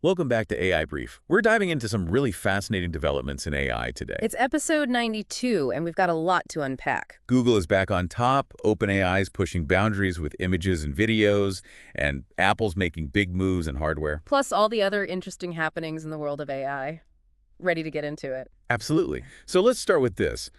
Welcome back to AI Brief. We're diving into some really fascinating developments in AI today. It's episode 92, and we've got a lot to unpack. Google is back on top, OpenAI is pushing boundaries with images and videos, and Apple's making big moves in hardware. Plus all the other interesting happenings in the world of AI. Ready to get into it. Absolutely. So let's start with this.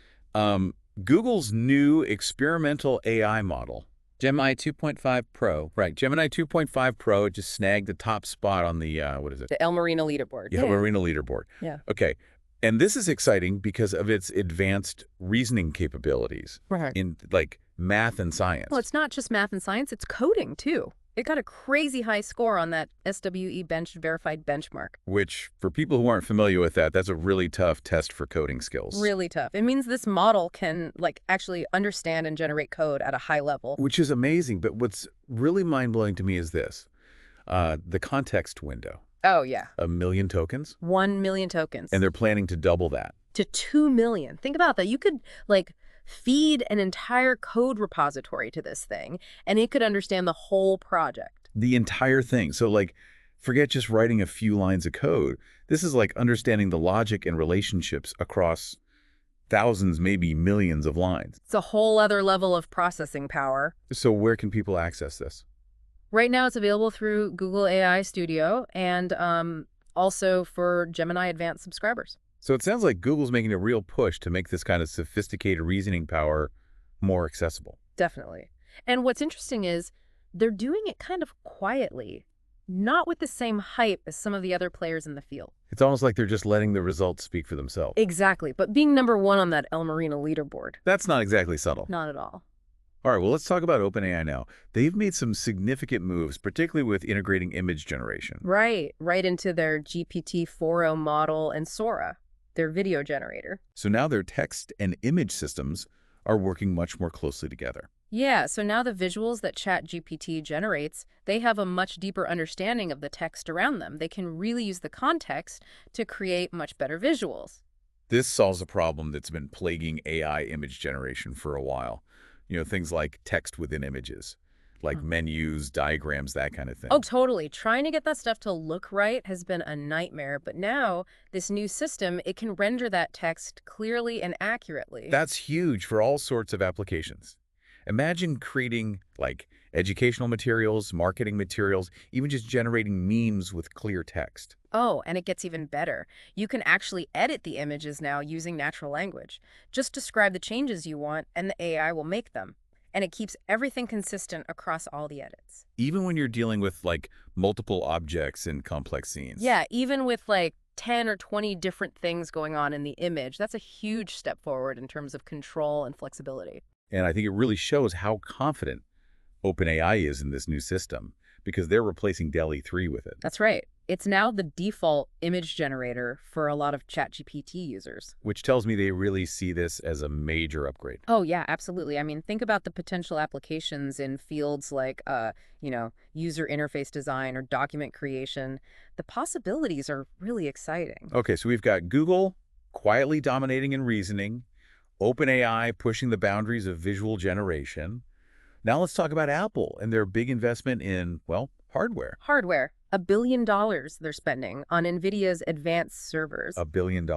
Google's new experimental AI model. Gemini 2.5 Pro. Right, Gemini 2.5 Pro just snagged the top spot on the, what is it? The El Marino leaderboard. Yeah, Marina leaderboard. Yeah. Okay, and this is exciting because of its advanced reasoning capabilities Right. in, like, math and science. Well, it's not just math and science, it's coding, too. It got a crazy high score on that SWE Bench verified benchmark. Which, for people who aren't familiar with that, that's a really tough test for coding skills. Really tough. It means this model can, actually understand and generate code at a high level. Which is amazing, but what's really mind-blowing to me is this. The context window. Oh, yeah. 1 million tokens, 1 million tokens. and they're planning to double that. To 2 million. Think about that. You could, feed an entire code repository to this thing, and it could understand the whole project. The entire thing. So, like, forget just writing a few lines of code. This is like understanding the logic and relationships across thousands, maybe millions of lines. It's a whole other level of processing power. So where can people access this? Right now, it's available through Google AI Studio and also for Gemini Advanced subscribers. So it sounds like Google's making a real push to make this kind of sophisticated reasoning power more accessible. Definitely. And what's interesting is they're doing it kind of quietly, not with the same hype as some of the other players in the field. It's almost like they're just letting the results speak for themselves. Exactly. But being number one on that El Marino leaderboard, That's not exactly subtle. not at all. All right, well, let's talk about OpenAI now. They've made some significant moves, particularly with integrating image generation. Right into their GPT-4o model and Sora, their video generator. So now their text and image systems are working much more closely together. Yeah, so now the visuals that ChatGPT generates, they have a much deeper understanding of the text around them. They can really use the context to create much better visuals. This solves a problem that's been plaguing AI image generation for a while. You know, things like text within images, like menus, diagrams, that kind of thing. Oh, totally. Trying to get that stuff to look right has been a nightmare, but now this new system, it can render that text clearly and accurately. That's huge for all sorts of applications. Imagine creating, like, educational materials, marketing materials, even just generating memes with clear text. Oh, and it gets even better. You can actually edit the images now using natural language. Just describe the changes you want, and the AI will make them. And it keeps everything consistent across all the edits. Even when you're dealing with, like, multiple objects in complex scenes. Yeah, even with 10 or 20 different things going on in the image, that's a huge step forward in terms of control and flexibility. And I think it really shows how confident OpenAI is in this new system, because they're replacing DALL-E 3 with it. That's right. It's now the default image generator for a lot of ChatGPT users. Which tells me they really see this as a major upgrade. Oh, yeah, absolutely. I mean, think about the potential applications in fields like, user interface design or document creation. The possibilities are really exciting. Okay, so we've got Google quietly dominating in reasoning, OpenAI pushing the boundaries of visual generation. Now let's talk about Apple and their big investment in, well, hardware. Hardware. $1 billion they're spending on Nvidia's advanced servers. $1 billion.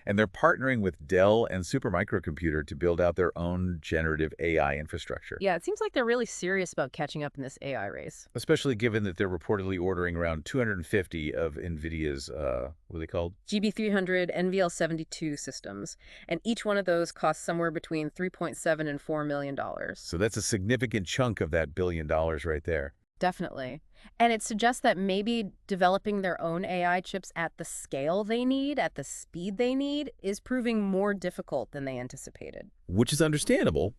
And they're partnering with Dell and Supermicro to build out their own generative AI infrastructure. Yeah, it seems like they're really serious about catching up in this AI race. Especially given that they're reportedly ordering around 250 of NVIDIA's, what are they called? GB300 NVL72 systems. And each one of those costs somewhere between $3.7 and $4 million. So that's a significant chunk of that $1 billion right there. Definitely. And it suggests that maybe developing their own AI chips at the scale they need, at the speed they need, is proving more difficult than they anticipated. Which is understandable,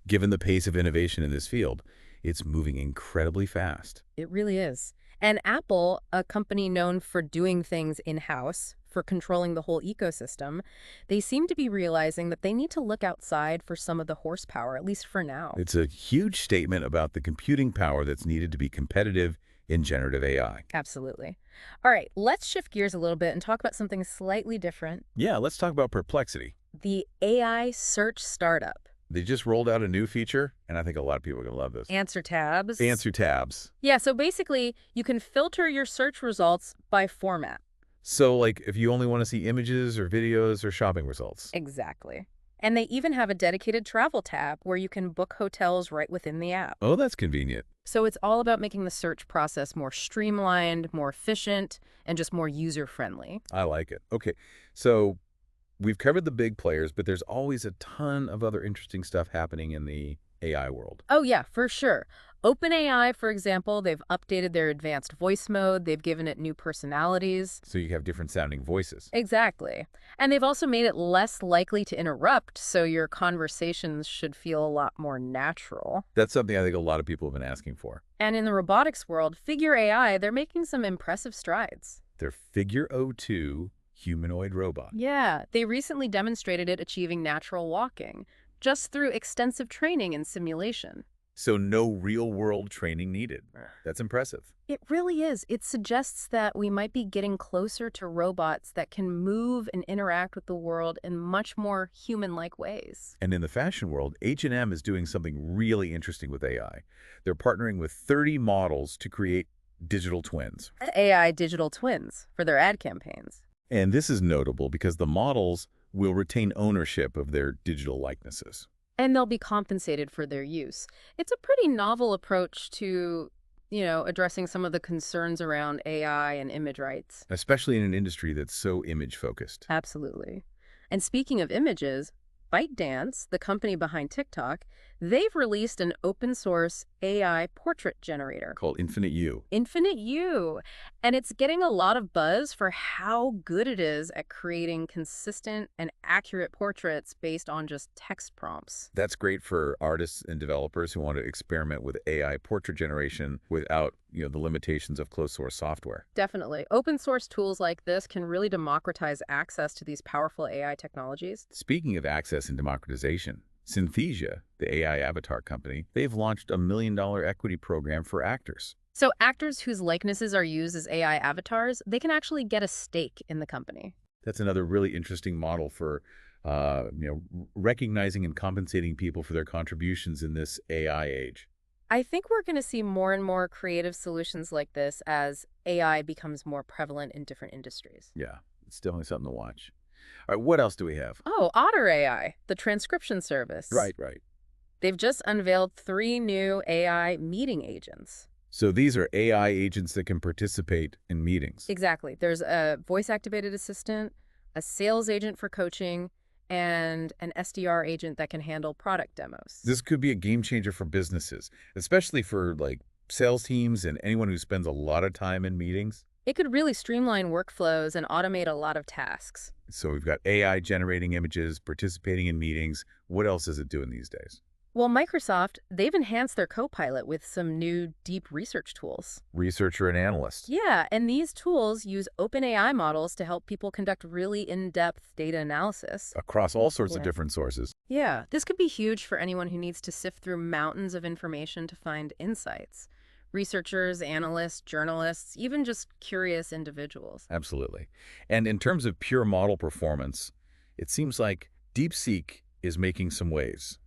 given the pace of innovation in this field. It's moving incredibly fast. It really is. And Apple, a company known for doing things in-house, for controlling the whole ecosystem, they seem to be realizing that they need to look outside for some of the horsepower, at least for now. It's a huge statement about the computing power that's needed to be competitive in generative AI. Absolutely. All right, let's shift gears a little bit and talk about something slightly different. Yeah, let's talk about Perplexity. The AI search startup. They just rolled out a new feature, and I think a lot of people are going to love this. Answer tabs. Answer tabs. Yeah, so basically, you can filter your search results by format. So, like, if you only want to see images or videos or shopping results. Exactly. And they even have a dedicated travel tab where you can book hotels right within the app. Oh, that's convenient. So it's all about making the search process more streamlined, more efficient, and just more user-friendly. I like it. Okay, so we've covered the big players, but there's always a ton of other interesting stuff happening in the AI world. Oh, yeah, for sure. OpenAI, for example, they've updated their advanced voice mode. They've given it new personalities. So you have different sounding voices. Exactly. And they've also made it less likely to interrupt, so your conversations should feel a lot more natural. That's something I think a lot of people have been asking for. And in the robotics world, Figure AI, they're making some impressive strides. Their Figure 02 humanoid robot. Yeah, they recently demonstrated it achieving natural walking, just through extensive training and simulation. So no real-world training needed. That's impressive. It really is. It suggests that we might be getting closer to robots that can move and interact with the world in much more human-like ways. And in the fashion world, H&M is doing something really interesting with AI. They're partnering with 30 models to create digital twins. AI digital twins for their ad campaigns. And this is notable because the models will retain ownership of their digital likenesses. And they'll be compensated for their use. It's a pretty novel approach to, addressing some of the concerns around AI and image rights. Especially in an industry that's so image-focused. Absolutely. And speaking of images, ByteDance, the company behind TikTok, they've released an open-source AI portrait generator Called Infinite U. Infinite U. And it's getting a lot of buzz for how good it is at creating consistent and accurate portraits based on just text prompts. That's great for artists and developers who want to experiment with AI portrait generation without, the limitations of closed-source software. Definitely. Open source tools like this can really democratize access to these powerful AI technologies. Speaking of access and democratization, Synthesia, the AI avatar company, they've launched a $1 million equity program for actors. So actors whose likenesses are used as AI avatars, they can actually get a stake in the company. That's another really interesting model for recognizing and compensating people for their contributions in this AI age. I think we're going to see more and more creative solutions like this as AI becomes more prevalent in different industries. Yeah, it's definitely something to watch. All right, what else do we have? Oh, Otter AI, the transcription service. Right. They've just unveiled 3 new AI meeting agents. So these are AI agents that can participate in meetings. Exactly. There's a voice-activated assistant, a sales agent for coaching, and an SDR agent that can handle product demos. This could be a game changer for businesses, especially for sales teams and anyone who spends a lot of time in meetings. It could really streamline workflows and automate a lot of tasks. So we've got AI generating images, participating in meetings. What else is it doing these days? Well, Microsoft, they've enhanced their Copilot with some new deep research tools. Researcher and analyst. Yeah, and these tools use OpenAI models to help people conduct really in-depth data analysis. Across all sorts of Yeah. different sources. Yeah, this could be huge for anyone who needs to sift through mountains of information to find insights. Researchers, analysts, journalists, even just curious individuals. Absolutely. And in terms of pure model performance, it seems like DeepSeek is making some waves.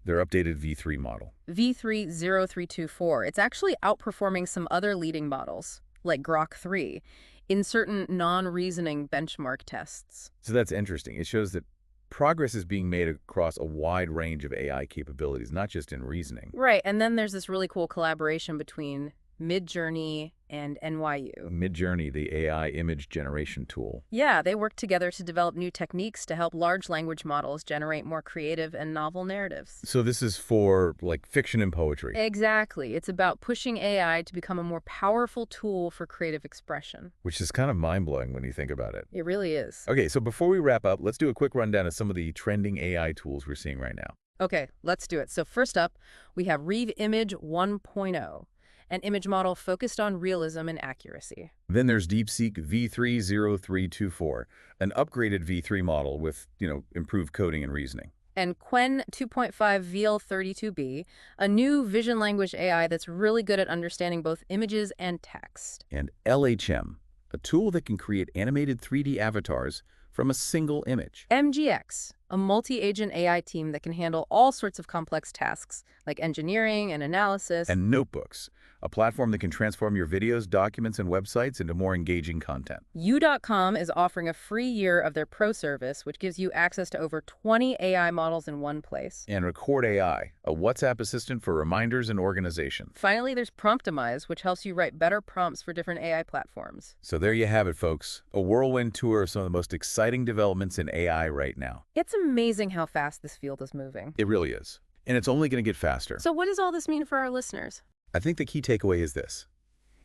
Their updated V3 model. V30324. It's actually outperforming some other leading models, like Grok 3, in certain non-reasoning benchmark tests. So that's interesting. It shows that progress is being made across a wide range of AI capabilities, not just in reasoning. Right, and then there's this really cool collaboration between Midjourney and NYU. Midjourney, the AI image generation tool. Yeah, they work together to develop new techniques to help large language models generate more creative and novel narratives. So this is for fiction and poetry. Exactly. It's about pushing AI to become a more powerful tool for creative expression. Which is kind of mind-blowing when you think about it. It really is. Okay, so before we wrap up, let's do a quick rundown of some of the trending AI tools we're seeing right now. Okay, let's do it. So first up, we have Reve Image 1.0. An image model focused on realism and accuracy. Then there's DeepSeek V30324, an upgraded V3 model with, improved coding and reasoning. And Qwen 2.5 VL32B, a new vision language AI that's really good at understanding both images and text. And LHM, a tool that can create animated 3D avatars from a single image. MGX, a multi-agent AI team that can handle all sorts of complex tasks, like engineering and analysis. And Notebooks, a platform that can transform your videos, documents, and websites into more engaging content. U.com is offering a free year of their Pro service, which gives you access to over 20 AI models in one place. And Record AI, a WhatsApp assistant for reminders and organization. Finally, there's Promptimize, which helps you write better prompts for different AI platforms. So there you have it, folks. A whirlwind tour of some of the most exciting developments in AI right now. It's amazing how fast this field is moving. It really is. And it's only going to get faster. So what does all this mean for our listeners? I think the key takeaway is this.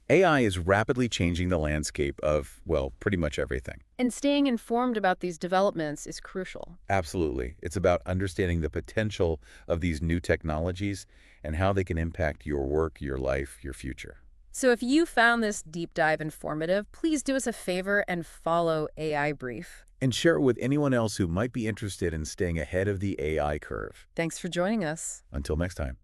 AI is rapidly changing the landscape of, well, pretty much everything. And staying informed about these developments is crucial. Absolutely. It's about understanding the potential of these new technologies and how they can impact your work, your life, your future. So if you found this deep dive informative, please do us a favor and follow AI Brief. And share it with anyone else who might be interested in staying ahead of the AI curve. Thanks for joining us. Until next time.